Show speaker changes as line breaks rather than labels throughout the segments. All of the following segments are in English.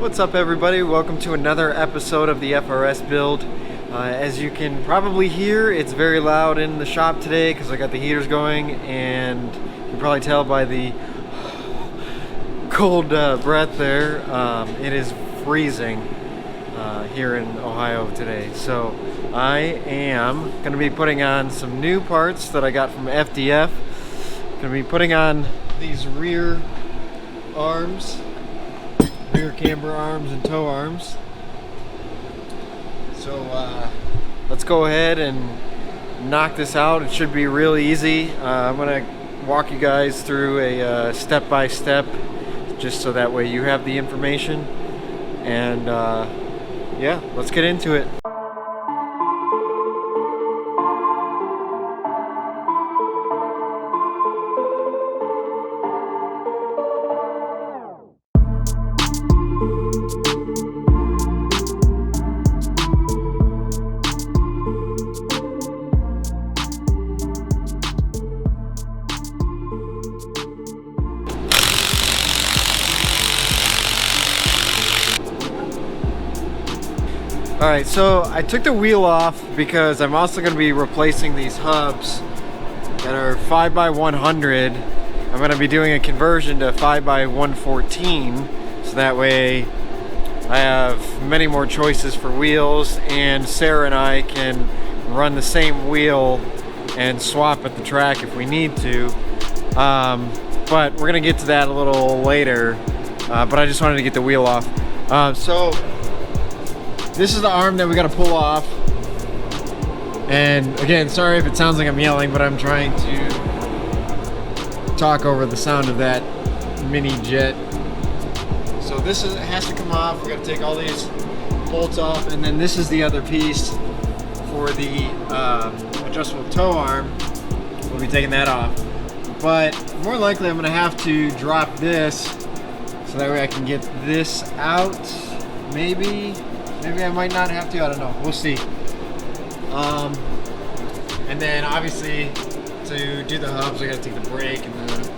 What's up, everybody? Welcome to another episode of the FRS build. As you can probably hear, it's very loud in the shop today because I got the heaters going, and you can probably tell by the cold breath there. It is freezing here in Ohio today. So I am going to be putting on some new parts that I got from FDF. Going to be putting on these rear arms, rear camber arms and tow arms. So let's go ahead and knock this out. It should be really easy. I'm gonna walk you guys through a step-by-step, just so that way you have the information. And yeah, let's get into it. Alright, so I took the wheel off because I'm also going to be replacing these hubs that are 5x100. I'm going to be doing a conversion to 5x114, so that way I have many more choices for wheels, and Sarah and I can run the same wheel and swap at the track if we need to. But we're going to get to that a little later, but I just wanted to get the wheel off. So this is the arm that we got to pull off, and again, sorry if it sounds like I'm yelling, but I'm trying to talk over the sound of that mini jet. So this has to come off. We got to take all these bolts off, and then this is the other piece for the adjustable tow arm. We'll be taking that off, but more likely I'm going to have to drop this so that way I can get this out. Maybe I might not have to, I don't know, we'll see. And then obviously to do the hubs I gotta take the brake and the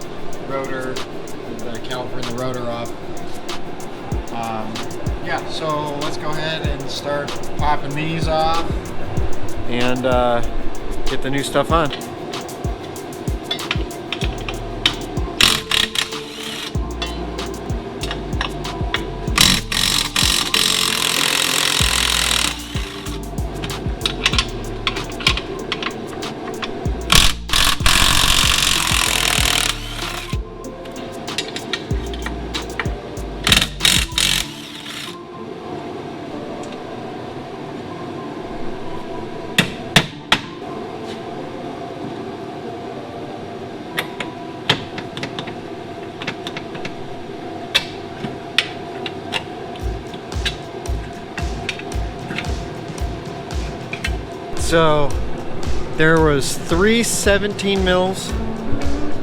rotor, the caliper and the rotor off. Yeah, so let's go ahead and start popping these off and get the new stuff on. So there was 3 17 mils,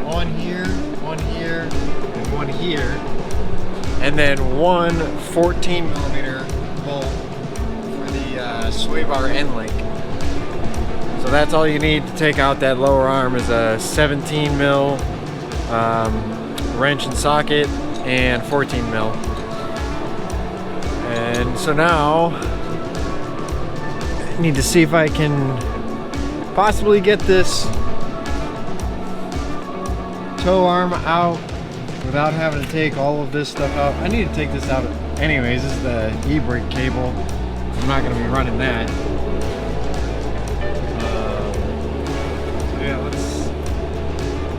one here, and one here, and then one 14 millimeter bolt for the sway bar end link. So that's all you need to take out that lower arm is a 17 mil wrench and socket and 14 mil. And so now need to see if I can possibly get this tow arm out without having to take all of this stuff out. I need to take this out anyways. This is the e-brake cable. I'm not going to be running that. So yeah,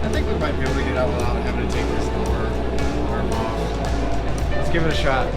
I think we might be able to get out without having to take this lower arm off. Let's give it a shot.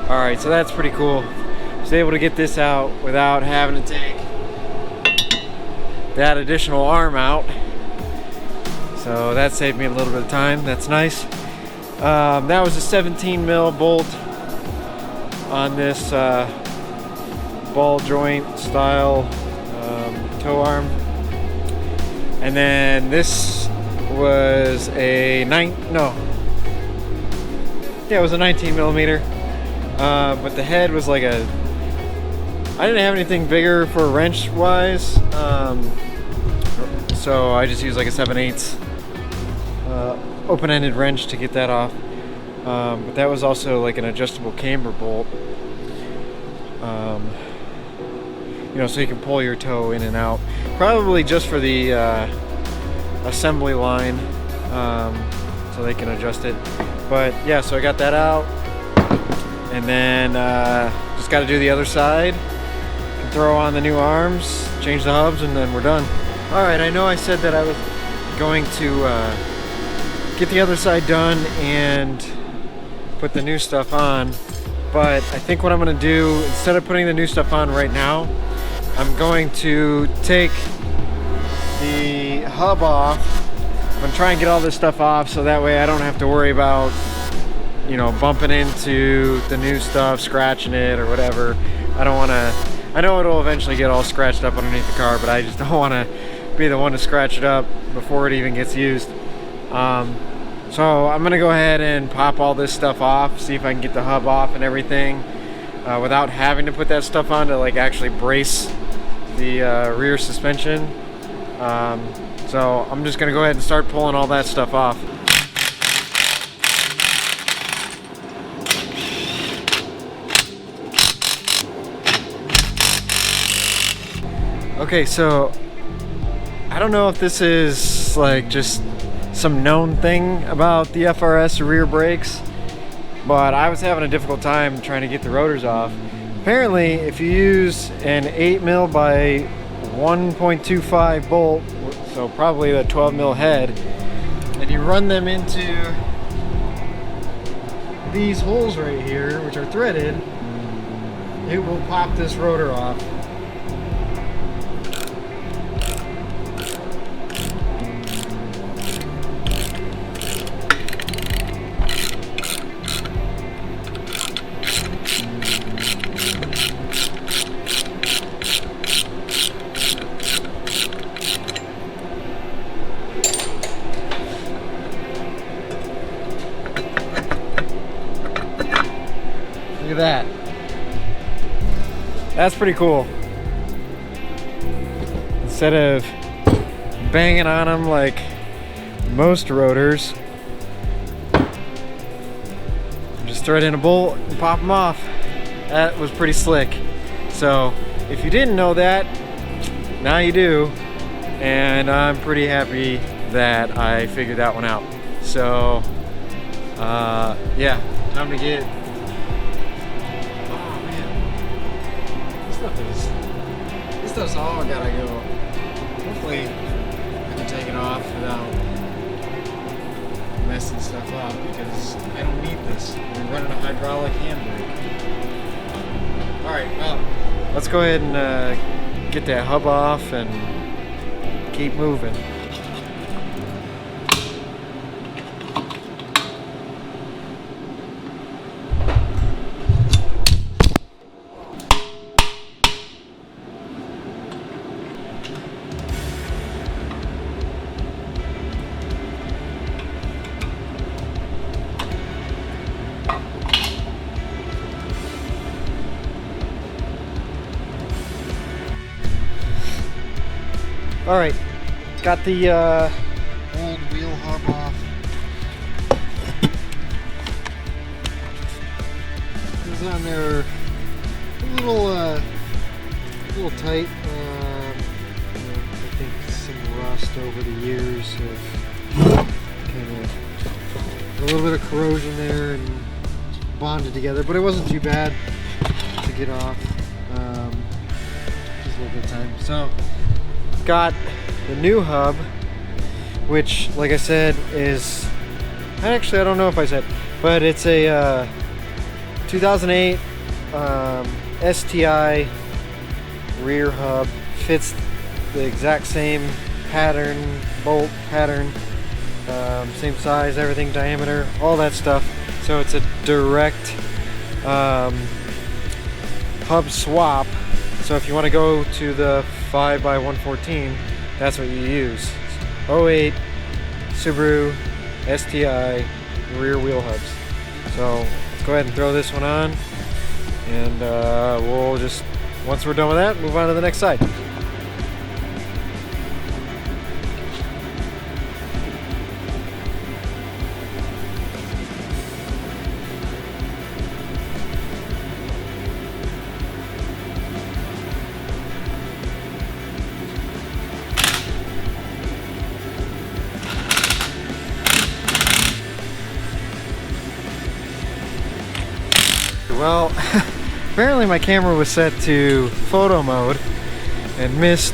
Alright, so that's pretty cool. I was able to get this out without having to take that additional arm out. So that saved me a little bit of time. That's nice. That was a 17 mil bolt on this ball joint style toe arm. And then this was a it was a 19 millimeter. But the head was like I didn't have anything bigger for wrench wise, so I just used like a 7/8 open-ended wrench to get that off. But that was also like an adjustable camber bolt, you know, so you can pull your toe in and out, probably just for the assembly line, so they can adjust it. But yeah, so I got that out. And then just got to do the other side, throw on the new arms, change the hubs, and then we're done. Alright, I know I said that I was going to get the other side done and put the new stuff on, but I think what I'm going to do, instead of putting the new stuff on right now, I'm going to take the hub off. I'm going to try and get all this stuff off so that way I don't have to worry about, you know, bumping into the new stuff, scratching it or whatever. I don't want to, I know it'll eventually get all scratched up underneath the car, but I just don't want to be the one to scratch it up before it even gets used. So I'm going to go ahead and pop all this stuff off, see if I can get the hub off and everything without having to put that stuff on to like actually brace the rear suspension. So I'm just going to go ahead and start pulling all that stuff off. Okay, so I don't know if this is like just some known thing about the FRS rear brakes, but I was having a difficult time trying to get the rotors off. Apparently, if you use an 8 mil by 1.25 bolt, so probably a 12 mil head, and you run them into these holes right here, which are threaded, it will pop this rotor off. Look at that. That's pretty cool. Instead of banging on them like most rotors, just thread in a bolt and pop them off. That was pretty slick. So if you didn't know that, now you do. And I'm pretty happy that I figured that one out. So yeah, time to get, this stuff's all gotta go. Hopefully I can take it off without messing stuff up, because I don't need this. I'm running a hydraulic handbrake. Alright, well, let's go ahead and get that hub off and keep moving. Alright, got the old wheel hub off. It's on there a little tight. I think some rust over the years have kind of a little bit of corrosion there and bonded together, but it wasn't too bad to get off. Just a little bit of time. So got the new hub, which, like I said, is, actually I don't know if I said, but it's a 2008 STI rear hub, fits the exact same pattern, bolt pattern, same size, everything, diameter, all that stuff. So it's a direct hub swap. So if you want to go to the 5x114, that's what you use. 08 Subaru STI rear wheel hubs. So let's go ahead and throw this one on, and we'll just, once we're done with that, move on to the next side. Well, apparently my camera was set to photo mode and missed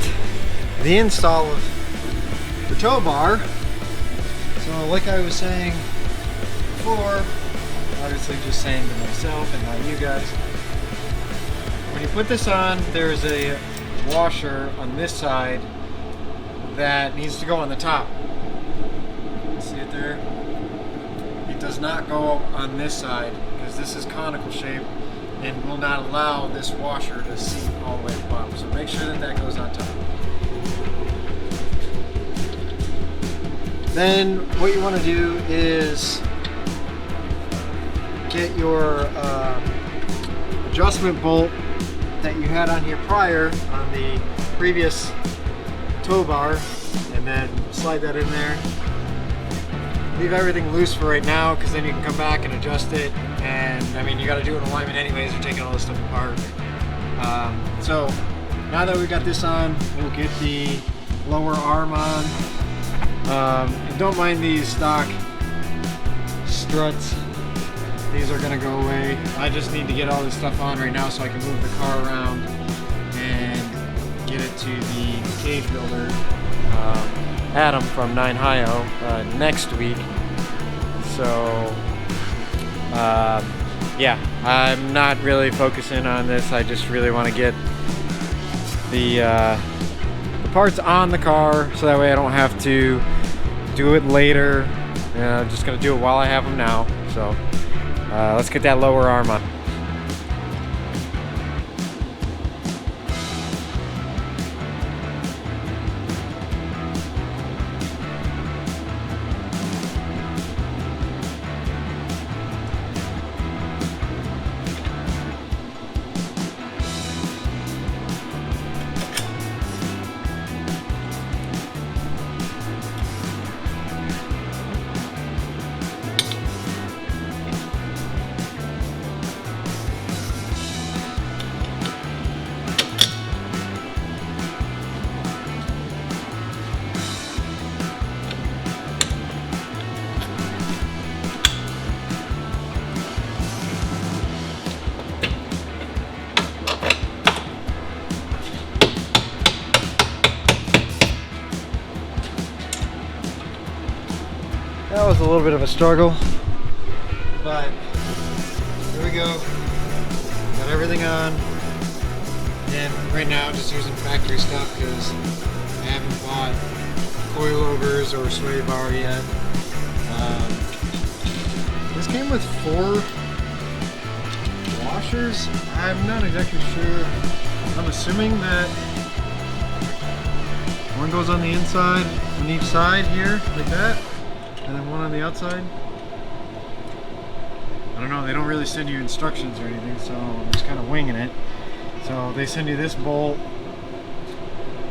the install of the tow bar. So like I was saying before, obviously just saying to myself and not you guys, when you put this on, there's a washer on this side that needs to go on the top. See it there? It does not go on this side, because this is conical shape and will not allow this washer to seat all the way at the bottom. So make sure that that goes on top. Then what you want to do is get your adjustment bolt that you had on here prior on the previous tow bar, and then slide that in there. Leave everything loose for right now, because then you can come back and adjust it. And I mean, you got to do an alignment anyways. You're taking all this stuff apart. So now that we've got this on, we'll get the lower arm on. And don't mind these stock struts. These are gonna go away. I just need to get all this stuff on right now so I can move the car around and get it to the cage builder. Adam from 9 Hio next week. So yeah, I'm not really focusing on this. I just really want to get the parts on the car so that way I don't have to do it later. And I'm just gonna do it while I have them now. So let's get that lower arm on. That was a little bit of a struggle, but here we go. Got everything on, and right now just using factory stuff because I haven't bought coilovers or sway bar yet. This came with 4 washers. I'm not exactly sure. I'm assuming that one goes on the inside, on each side here, like that. And then one on the outside. I don't know, they don't really send you instructions or anything, so I'm just kind of winging it. So they send you this bolt,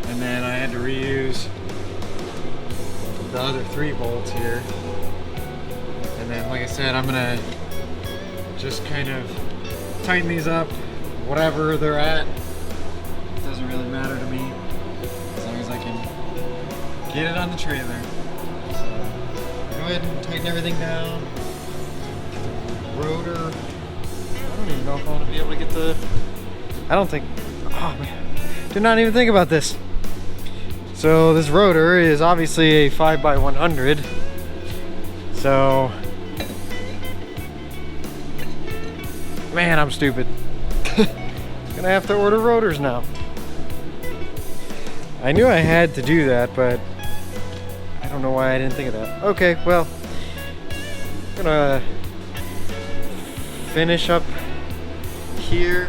and then I had to reuse the other 3 bolts here. And then, like I said, I'm gonna just kind of tighten these up, whatever they're at. It doesn't really matter to me, as long as I can get it on the trailer. Go ahead and tighten everything down. Rotor. I don't even know if I'm going to be able to get the... I don't think... Oh man. Did not even think about this. So this rotor is obviously a 5x100. So Man, I'm stupid. Gonna have to order rotors now. I knew I had to do that, but I don't know why I didn't think of that. Okay, well, I'm gonna finish up here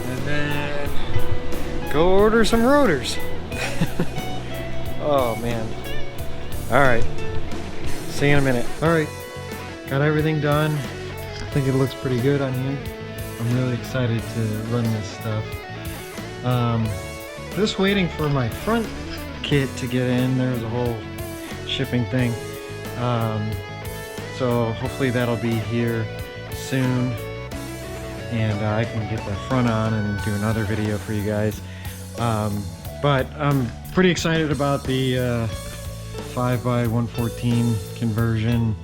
and then go order some rotors. Oh man. Alright. See you in a minute. Alright. Got everything done. I think it looks pretty good on here. I'm really excited to run this stuff. Just waiting for my front kit to get in. There's a whole shipping thing. So hopefully that'll be here soon. And I can get the front on and do another video for you guys. But I'm pretty excited about the 5x114 conversion.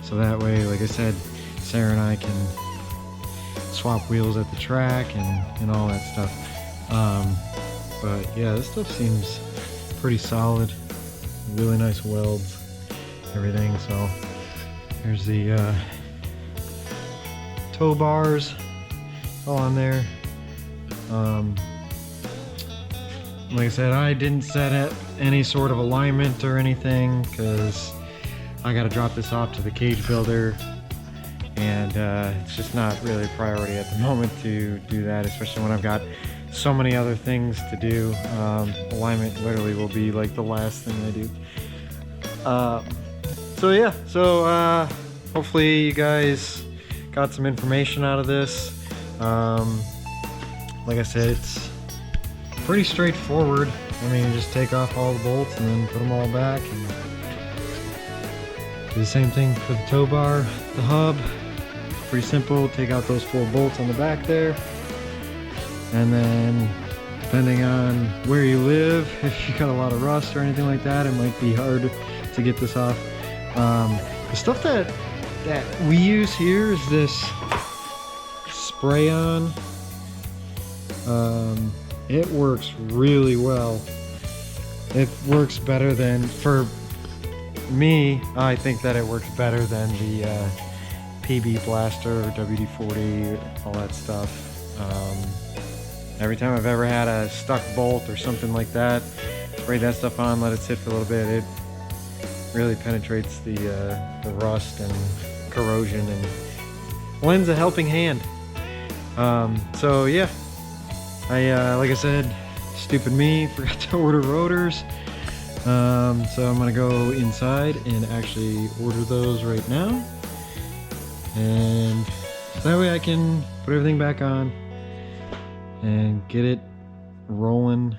So that way, like I said, Sarah and I can swap wheels at the track and all that stuff. But yeah, this stuff seems pretty solid. Really nice welds, everything. So here's the tow bars all on there. Like I said, I didn't set it any sort of alignment or anything because I got to drop this off to the cage builder, and it's just not really a priority at the moment to do that, especially when I've got so many other things to do. Alignment literally will be like the last thing I do. So yeah, so hopefully you guys got some information out of this. Like I said, it's pretty straightforward. I mean, you just take off all the bolts and then put them all back, and do the same thing for the tow bar, the hub. Pretty simple. Take out those 4 bolts on the back there, and then depending on where you live, if you got a lot of rust or anything like that, it might be hard to get this off. The stuff that we use here is this spray on. It works really well. It works better than, for me, I think that it works better than the PB Blaster or WD-40, all that stuff. Every time I've ever had a stuck bolt or something like that, spray that stuff on, let it sit for a little bit, it really penetrates the rust and corrosion and lends a helping hand. So yeah, like I said, stupid me, forgot to order rotors. So I'm gonna go inside and actually order those right now, and that way I can put everything back on and get it rolling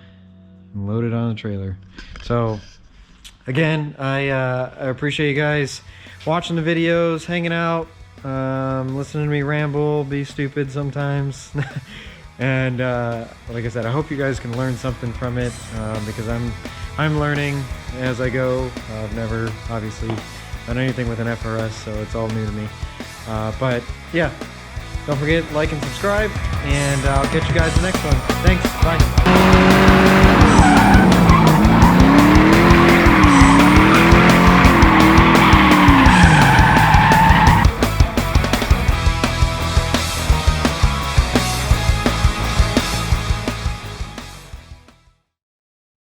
and loaded on the trailer. So again, I appreciate you guys watching the videos, hanging out, listening to me ramble, be stupid sometimes. And like I said, I hope you guys can learn something from it, because I'm learning as I go. I've never obviously done anything with an FRS, so it's all new to me. But yeah, don't forget, like and subscribe, and I'll catch you guys in the next one. Thanks, bye.